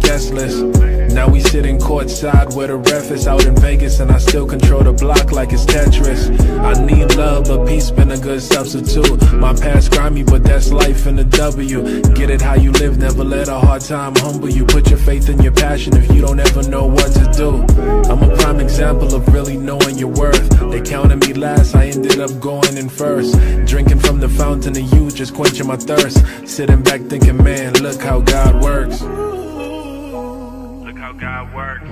guest list. Now we sitting courtside where the ref is out in Vegas, and I still control the block like it's Tetris. I need love, but peace been a good substitute. My past grimy, but that's life in a W. Get it how you live, never let a hard time humble you. Put your faith in your passion if you don't ever know what to do. I'm a prime example of really knowing your worth. They counted me last, I ended up going in first. Drinking from the fountain of youth, just quenching my thirst. Sitting back thinking, man, look how God works. Look how God works.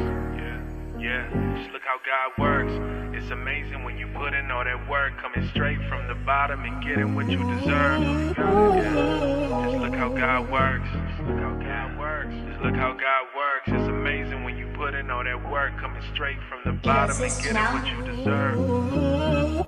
Yeah, just look how God works. It's amazing when you put in all that work, coming straight from the bottom and getting what you deserve. Yeah, just look how God works. Just look how God works. Just look how God works. It's amazing when you put in all that work, coming straight from the bottom and getting what you deserve.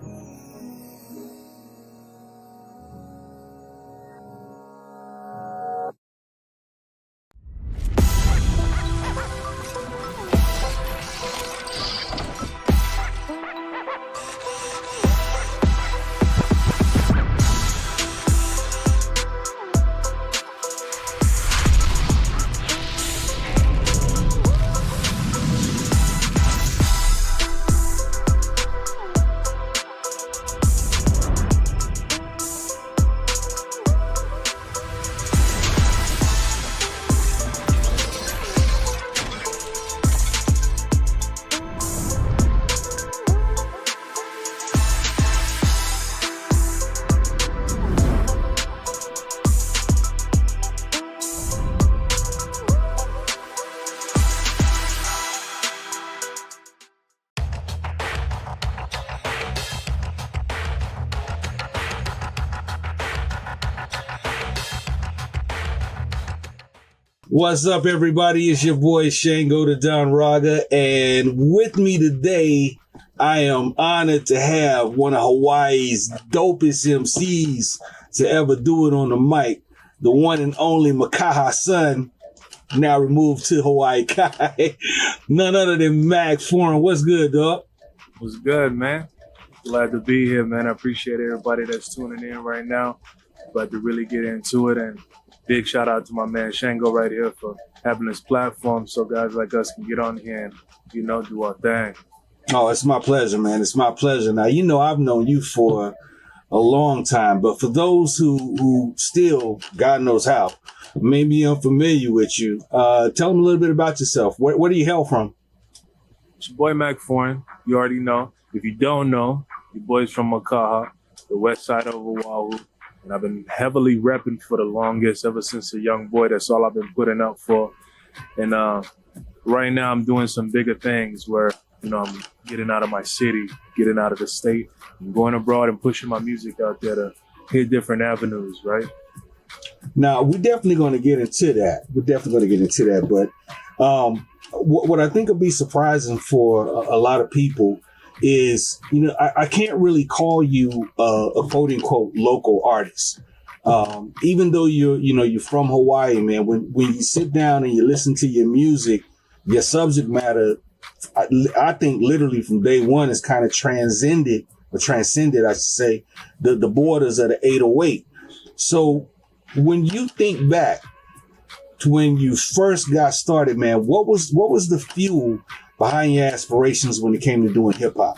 What's up, everybody? It's your boy Shango Da Don Ragga, and with me today, I am honored to have one of Hawaii's dopest MCs to ever do it on the mic, the one and only Makaha son, now removed to Hawaii Kai, none other than Mac Foreign. What's good, dog? What's good, man? Glad to be here, man. I appreciate everybody that's tuning in right now. Glad to really get into it, and big shout out to my man Shango right here for having this platform so guys like us can get on here and, do our thing. Oh, it's my pleasure, man. It's my pleasure. Now, I've known you for a long time, but for those who still, God knows how, maybe unfamiliar with you, tell them a little bit about yourself. Where do you hail from? It's your boy Mac Foreign. You already know. If you don't know, your boy's from Makaha, the west side of Oahu. And I've been heavily repping for the longest, ever since a young boy. That's all I've been putting up for. And right now I'm doing some bigger things where, I'm getting out of my city, getting out of the state, and going abroad and pushing my music out there to hit different avenues, right? Now, we're definitely going to get into that. But what I think will be surprising for a lot of people is, I can't really call you a quote unquote local artist. Even though you're from Hawaii, man, when you sit down and you listen to your music, your subject matter, I think literally from day one is kind of transcended, I should say, the borders of the 808. So when you think back to when you first got started, man, what was the fuel behind your aspirations when it came to doing hip hop?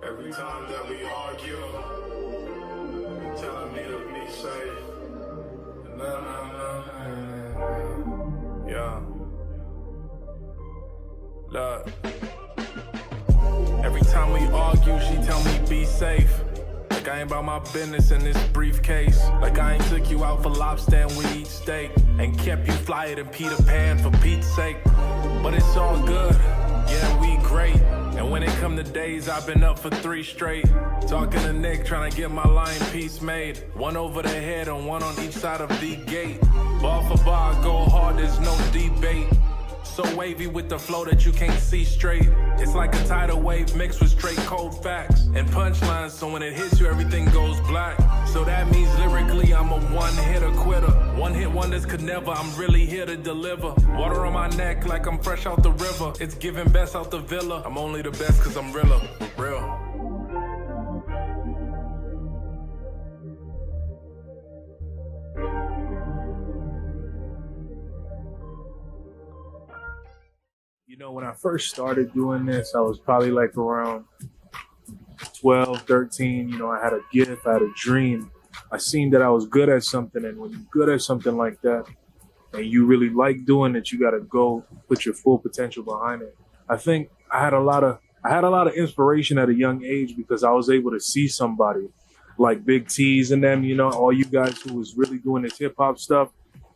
Every time that we argue, telling me to be safe. Yeah. Look. Every time we argue, she tell me be safe. Like I ain't about my business in this briefcase. Like I ain't took you out for lobster and we eat steak. And kept you flyer than Peter Pan for Pete's sake. But it's all good, yeah, we great. And when it come to days, I've been up for 3 straight. Talking to Nick, trying to get my line piece made. One over the head and one on each side of the gate. Bar for bar, go hard, there's no debate. So wavy with the flow that you can't see straight. It's like a tidal wave mixed with straight cold facts and punchlines, so when it hits you, everything goes black. So that means lyrically, I'm a one-hitter quitter. One-hit wonders could never, I'm really here to deliver. Water on my neck like I'm fresh out the river. It's giving best out the villa. I'm only the best cause I'm realer, real. You know, when I first started doing this, I was probably like around 12, 13. You know, I had a gift, I had a dream. I seen that I was good at something, and when you're good at something like that, and you really like doing it, you got to go put your full potential behind it. I think I had a lot of inspiration at a young age because I was able to see somebody like Big T's and them, you know, all you guys who was really doing this hip hop stuff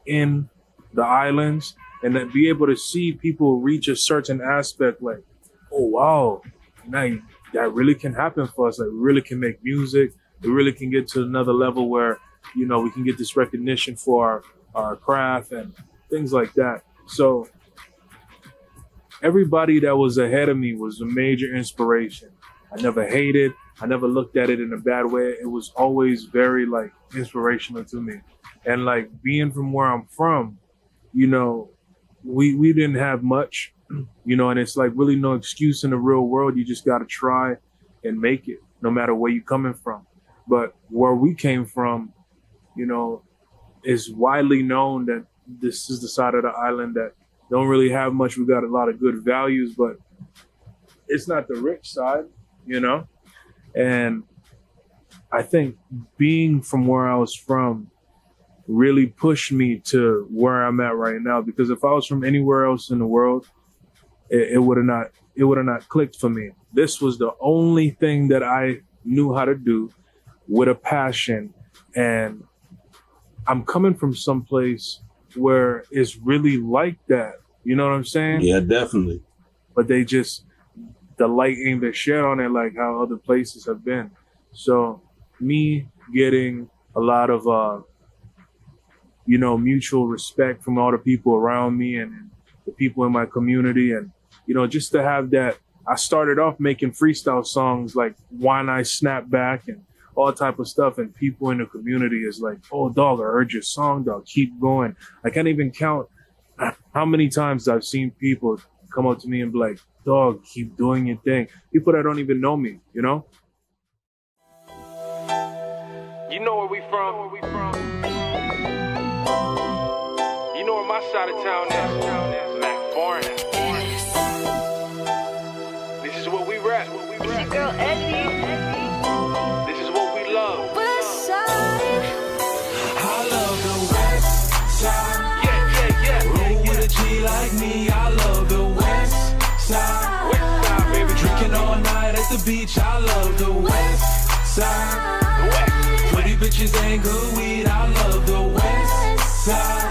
in the islands. And then be able to see people reach a certain aspect like, oh, wow, now that really can happen for us. Like, we really can make music. We really can get to another level where, you know, we can get this recognition for our craft and things like that. So everybody that was ahead of me was a major inspiration. I never hated. I never looked at it in a bad way. It was always very, like, inspirational to me. And, like, being from where I'm from, you know, we didn't have much, you know, and it's like really no excuse in the real world. You just got to try and make it no matter where you're coming from. But where we came from, you know, is widely known that this is the side of the island that don't really have much. We got a lot of good values, but it's not the rich side, you know? And I think being from where I was from really pushed me to where I'm at right now, because if I was from anywhere else in the world, it would have not clicked for me. This was the only thing that I knew how to do with a passion, and I'm coming from someplace where it's really like that. You know what I'm saying? Yeah, definitely. But the light ain't been shed on it like how other places have been. So me getting a lot of you know, mutual respect from all the people around me and the people in my community. And, you know, just to have that, I started off making freestyle songs like Why Not Snap Back and all type of stuff. And people in the community is like, oh, dog, I heard your song, dog, keep going. I can't even count how many times I've seen people come up to me and be like, dog, keep doing your thing. People that don't even know me, you know? You know where we from? You know where my side of town is? Mac Foreign. This is what we rap. It's your girl Eddie. This is what we love. West side. I love the west side. Yeah. Roll with a G like me. I love the west side. West side, baby. Drinking all night at the beach. I love the west side. West. Pretty bitches and good weed. I love the west side.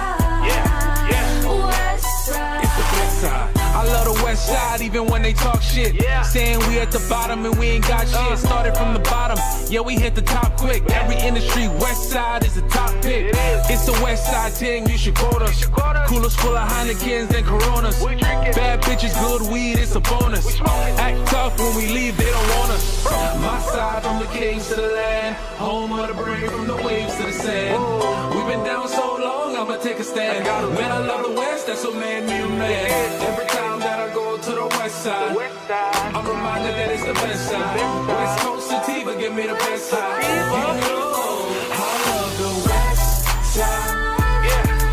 West side. It's the west side. I love the west side even when they talk shit. Yeah. Saying we at the bottom and we ain't got shit. Started from the bottom, yeah, we hit the top quick. Every industry, west side is the top pick. It is. It's the west side thing, you should quote us. Coolers full of Heinekens and Coronas. We drinking. Bad bitches, good weed, it's a bonus. We smoking. Act tough when we leave, they don't want us. My side from the kings to the land, home of the brave from the waves to the sand. We've been down so long, I'ma take a stand. Man, I love the west, that's what made me a man. Every time that I go to the west side, I'm reminded that it's the best side. West Coast Sativa, give me the best side. You know, I love the west side.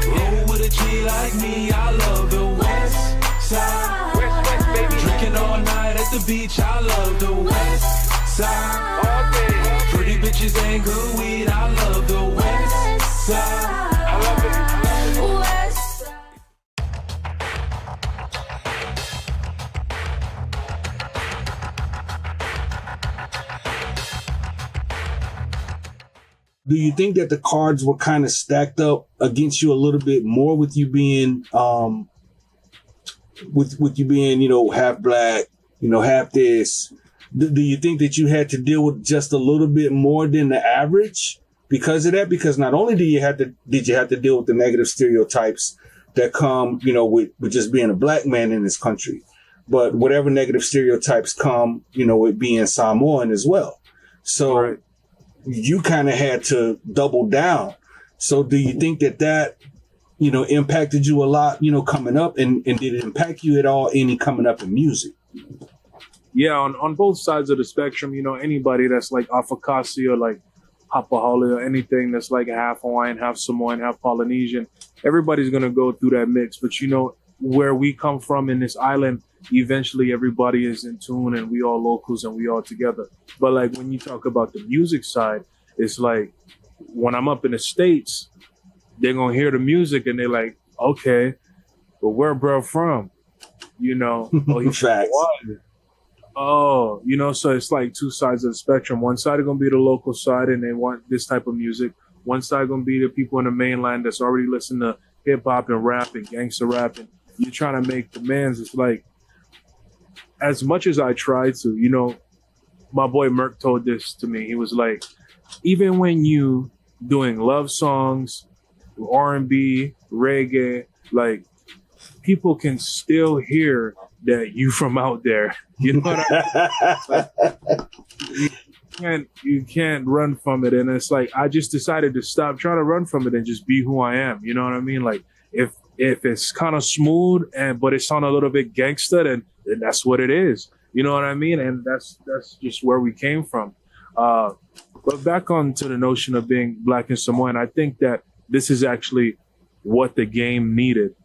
Roll with a G like me, I love the west side. West, baby. Drinking all night at the beach, I love the west side. All day. Pretty bitches and good weed, I love the west side. I love it. West side. Do you think that the cards were kind of stacked up against you a little bit more with you being, you know, half black, have this. Do you think that you had to deal with just a little bit more than the average because of that? Because not only did you have to deal with the negative stereotypes that come, with just being a black man in this country, but whatever negative stereotypes come, with being Samoan as well. So you kind of had to double down. So do you think that impacted you a lot, coming up, and did it impact you at all any coming up in music? Yeah, on both sides of the spectrum, anybody that's like Afakasi or like Hapahali or anything that's like half Hawaiian, half Samoan, half Polynesian, everybody's going to go through that mix. But, where we come from in this island, eventually everybody is in tune and we all locals and we all together. But like when you talk about the music side, it's like when I'm up in the States, they're going to hear the music and they're like, okay, but where bro from? Oh, he's Facts. Oh, so it's like two sides of the spectrum. One side is going to be the local side and they want this type of music. One side going to be the people in the mainland that's already listening to hip hop and rap and gangster rap. And you're trying to make demands. It's like, as much as I try to, my boy Merk told this to me. He was like, even when you doing love songs, R&B, reggae, like people can still hear that you from out there. You know what I mean? You can't run from it. And it's like, I just decided to stop trying to run from it and just be who I am. You know what I mean? Like if it's kind of smooth but it sounds a little bit gangster, then that's what it is. You know what I mean? And that's just where we came from. But back on to the notion of being Black and Samoan, I think that this is actually what the game needed.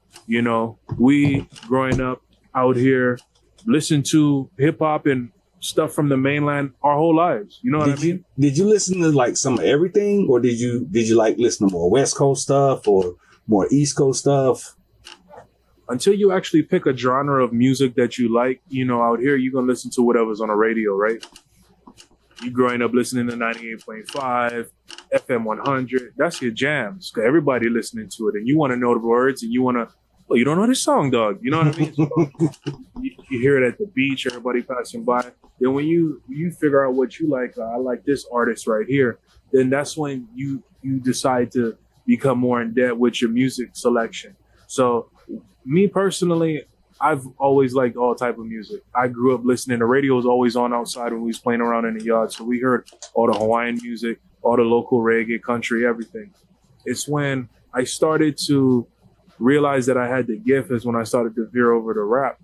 We growing up out here, listen to hip hop and stuff from the mainland our whole lives. You know what I mean? Did you listen to like some of everything, or did you like listen to more West Coast stuff or more East Coast stuff? Until you actually pick a genre of music that you like, out here, you're going to listen to whatever's on the radio, right? You growing up listening to 98.5, FM 100, that's your jams. Cause everybody listening to it and you want to know the words and you want to, well, you don't know this song, dog. You know what I mean? So you hear it at the beach, everybody passing by. Then when you figure out what you like, I like this artist right here, then that's when you decide to become more in depth with your music selection. So me personally, I've always liked all type of music. I grew up listening. The radio was always on outside when we was playing around in the yard. So we heard all the Hawaiian music, all the local reggae, country, everything. It's when I started to realize that I had the gift is when I started to veer over to rap.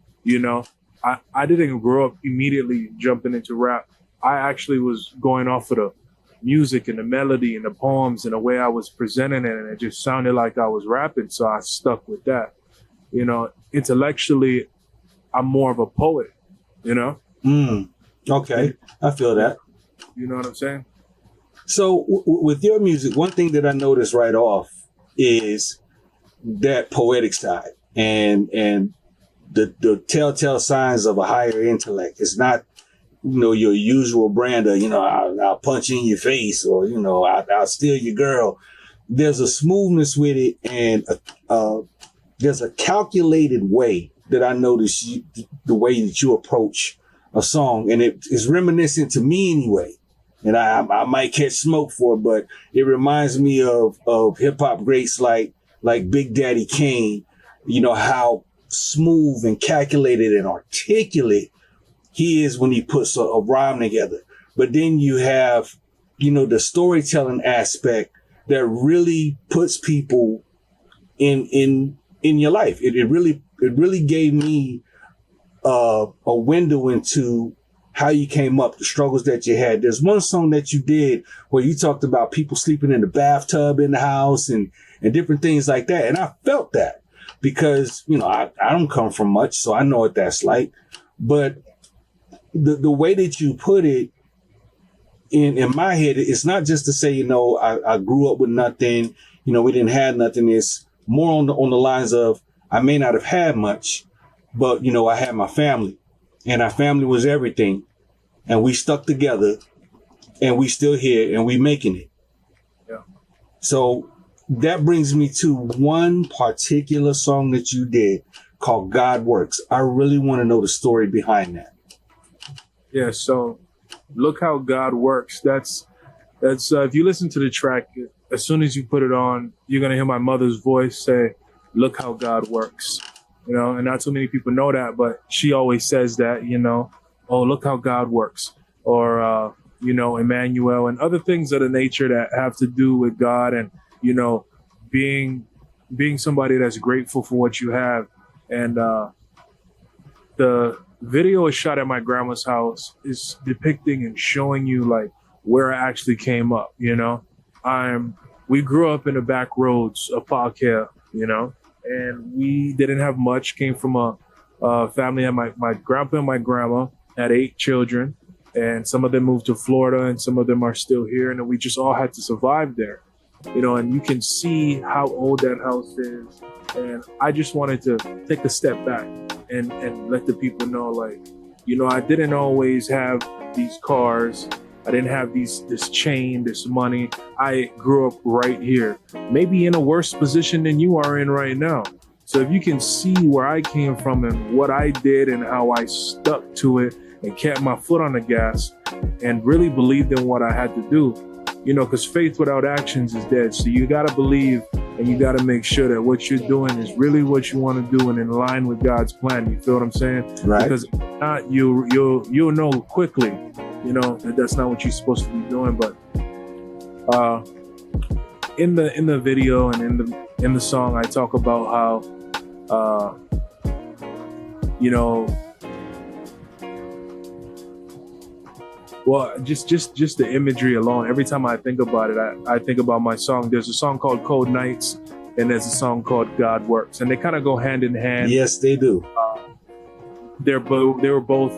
I didn't grow up immediately jumping into rap. I actually was going off of the music and the melody and the poems and the way I was presenting it. And it just sounded like I was rapping. So I stuck with that. Intellectually, I'm more of a poet, Okay. I feel that. You know what I'm saying? So with your music, one thing that I noticed right off is that poetic side and the telltale signs of a higher intellect. It's not, your usual brand of, I'll punch you in your face or, I'll steal your girl. There's a smoothness with it and there's a calculated way that I notice the way that you approach a song. And it is reminiscent to me anyway. And I might catch smoke for it, but it reminds me of hip hop greats like Big Daddy Kane, how smooth and calculated and articulate he is when he puts a rhyme together. But then you have, the storytelling aspect that really puts people in your life. It really gave me a window into how you came up, the struggles that you had. There's one song that you did where you talked about people sleeping in the bathtub in the house and different things like that. And I felt that because, I don't come from much, so I know what that's like. But the way that you put it in my head, it's not just to say, I grew up with nothing, we didn't have nothing. It's more on the lines of, I may not have had much, but, I had my family and our family was everything. And we stuck together and we still here and we making it. Yeah. So that brings me to one particular song that you did called God Works. I really want to know the story behind that. Yeah, so look how God works. That's if you listen to the track, as soon as you put it on, you're gonna hear my mother's voice say, "Look how God works." You know, and not too many people know that, but she always says that. You know, oh, look how God works, or you know, Emmanuel, and other things of the nature that have to do with God, and you know, being being somebody that's grateful for what you have, and the video is shot at my grandma's house is depicting and showing you like where I actually came up, you know. We grew up in the back roads of Parkhill, you know, and we didn't have much, came from a family, and my grandpa and my grandma had 8 children, and some of them moved to Florida and some of them are still here, and we just all had to survive there, you know. And you can see how old that house is, and I just wanted to take a step back and let the people know, like, you know, I didn't always have these cars. I didn't have this chain, this money. I grew up right here, maybe in a worse position than you are in right now. So if you can see where I came from and what I did and how I stuck to it and kept my foot on the gas and really believed in what I had to do, you know, because faith without actions is dead. So you got to believe, and you got to make sure that what you're doing is really what you want to do and in line with God's plan. You feel what I'm saying? Right. Because if not, you'll know quickly, you know, that that's not what you're supposed to be doing. But in the video and in the song, I talk about how you know, well, just the imagery alone. Every time I think about it, I think about my song. There's a song called Cold Nights, and there's a song called God Works, and they kind of go hand in hand. Yes, they do. They were both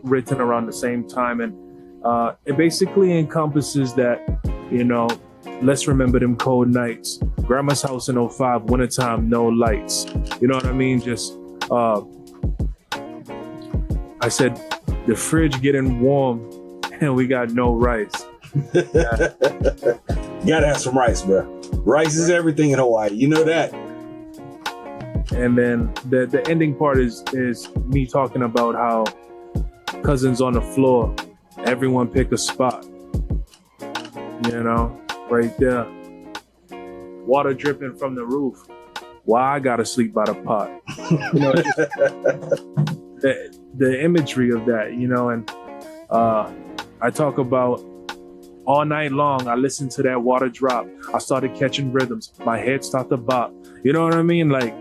written around the same time, and it basically encompasses that, you know, let's remember them cold nights. Grandma's house in '05, wintertime, no lights. You know what I mean? Just I said the fridge getting warm and we got no rice. You gotta have some rice, bro. Rice is everything in Hawaii. You know that. And then the ending part is me talking about how cousins on the floor, everyone pick a spot. You know, right there. Water dripping from the roof. Why I gotta sleep by the pot. You know, the imagery of that, you know, and I talk about all night long, I listened to that water drop. I started catching rhythms. My head started to bop. You know what I mean? Like,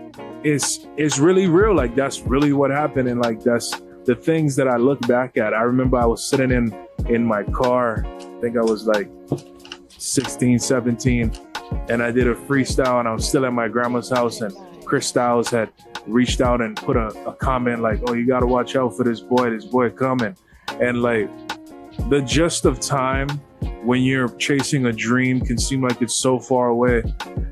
it's really real. Like, that's really what happened. And like, that's the things that I look back at. I remember I was sitting in my car. I think I was like 16, 17. And I did a freestyle, and I was still at my grandma's house, and Chris Styles had reached out and put a comment like, oh, you got to watch out for this boy coming. And like, the gist of time when you're chasing a dream can seem like it's so far away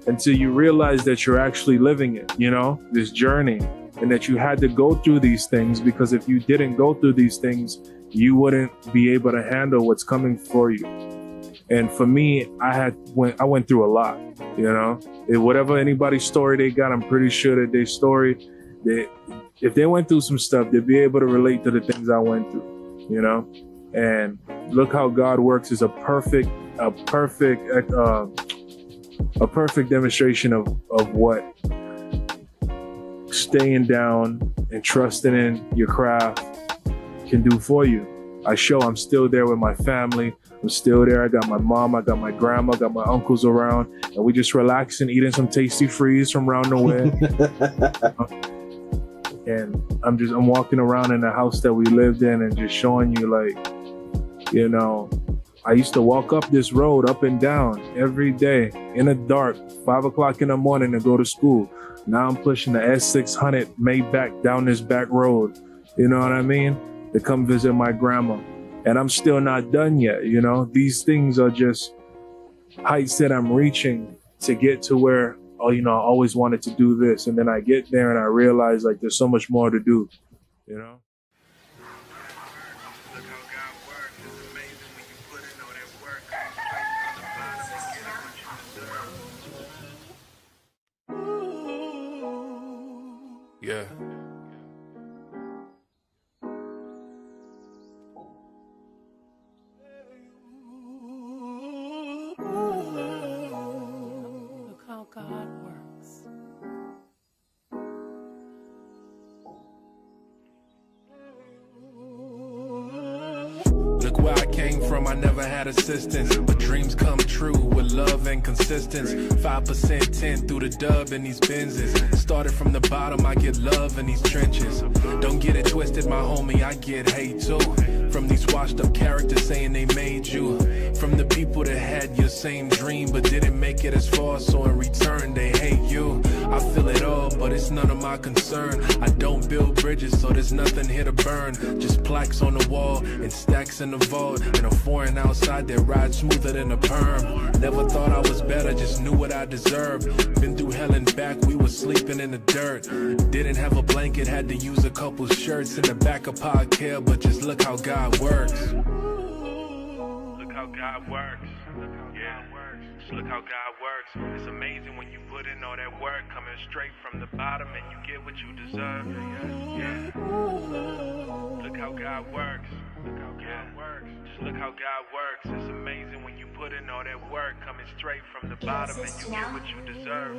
until you realize that you're actually living it, you know, this journey, and that you had to go through these things, because if you didn't go through these things, you wouldn't be able to handle what's coming for you. And for me, I went through a lot, you know. Whatever anybody's story they got, I'm pretty sure that their story, if they went through some stuff, they'd be able to relate to the things I went through, you know. And look how God works is a perfect demonstration of what staying down and trusting in your craft can do for you. I'm still there with my family. I'm still there. I got my mom, I got my grandma, I got my uncles around, and we just relaxing, eating some tasty freeze from round nowhere. And I'm walking around in the house that we lived in and just showing you, like, you know, I used to walk up this road up and down every day in the dark, 5 o'clock in the morning to go to school. Now I'm pushing the S600 Maybach down this back road. You know what I mean? To come visit my grandma. And I'm still not done yet, you know? These things are just heights that I'm reaching to get to where, oh, you know, I always wanted to do this. And then I get there and I realize, like, there's so much more to do, you know? Yeah. came from, I never had assistance, but dreams come true with love and consistency. 5% 10 through the dub in these Benzes. Started from the bottom, I get love in these trenches. Don't get it twisted, my homie, I get hate too. From these washed up characters saying they made you. From the people that had your same dream but didn't make it as far, so in return they hate you. I feel it all, but it's none of my concern. I don't build bridges, so there's nothing here to burn. Just plaques on the wall and stacks in the vault, and a foreign outside that rides smoother than a perm. Never thought I was better, just knew what I deserved. Been through hell and back, we were sleeping in the dirt. Didn't have a blanket, had to use a couple shirts in the back of pod care, but just look how God works. Look how God works. Yeah. Just look how God works. It's amazing when you put in all that work, coming straight from the bottom, and you get what you deserve. Yeah. Look how God works. Look how God works. Just look how God works. It's amazing when you put in all that work, coming straight from the bottom, and you get what you deserve.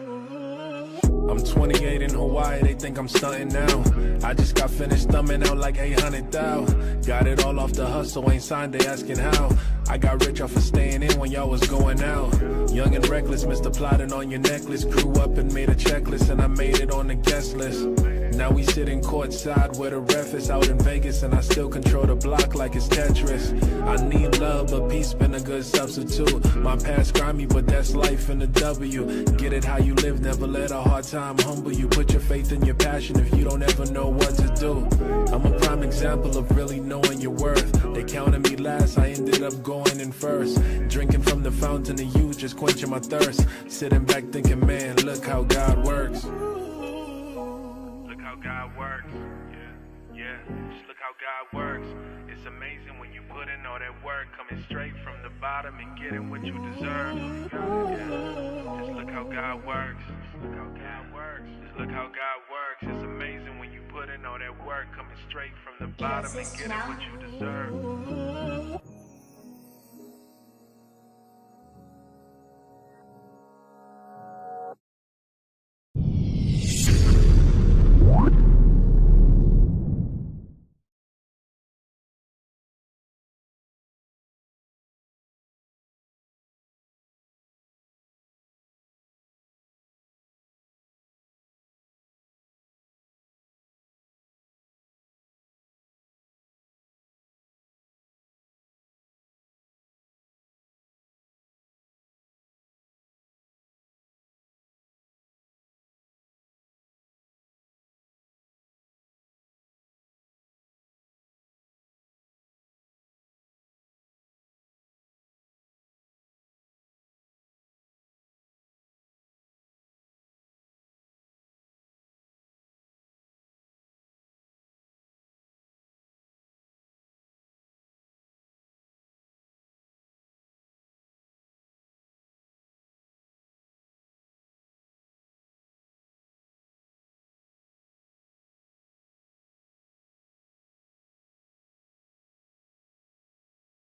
I'm 28 in Hawaii, they think I'm stunting now. I just got finished thumbing out like 800,000. Got it all off the hustle, ain't signed, they asking how. I got rich off of staying in when y'all was going out. Young and reckless, Mr. Plotting on your necklace. Grew up and made a checklist, and I made it on the guest list. Now we sitting courtside where the ref is out in Vegas, and I still control the block like it's Tetris. I need love, but peace been a good substitute. My past grimy, but that's life in the W. Get it how you live, never let a hard time humble you. Put your faith in your passion if you don't ever know what to do. I'm a prime example of really knowing your worth. They counted me last, I ended up going in first. Drinking from the fountain of youth, just quenching my thirst. Sitting back thinking, man, look how God works. Look how God works. Yeah, just look how God works. It's amazing when you put in all that work, coming straight from the bottom and getting what you deserve. Yeah, just look how God works. Look how God works. Just look how God works. It's amazing when you put in all that work, coming straight from the bottom and getting what you deserve.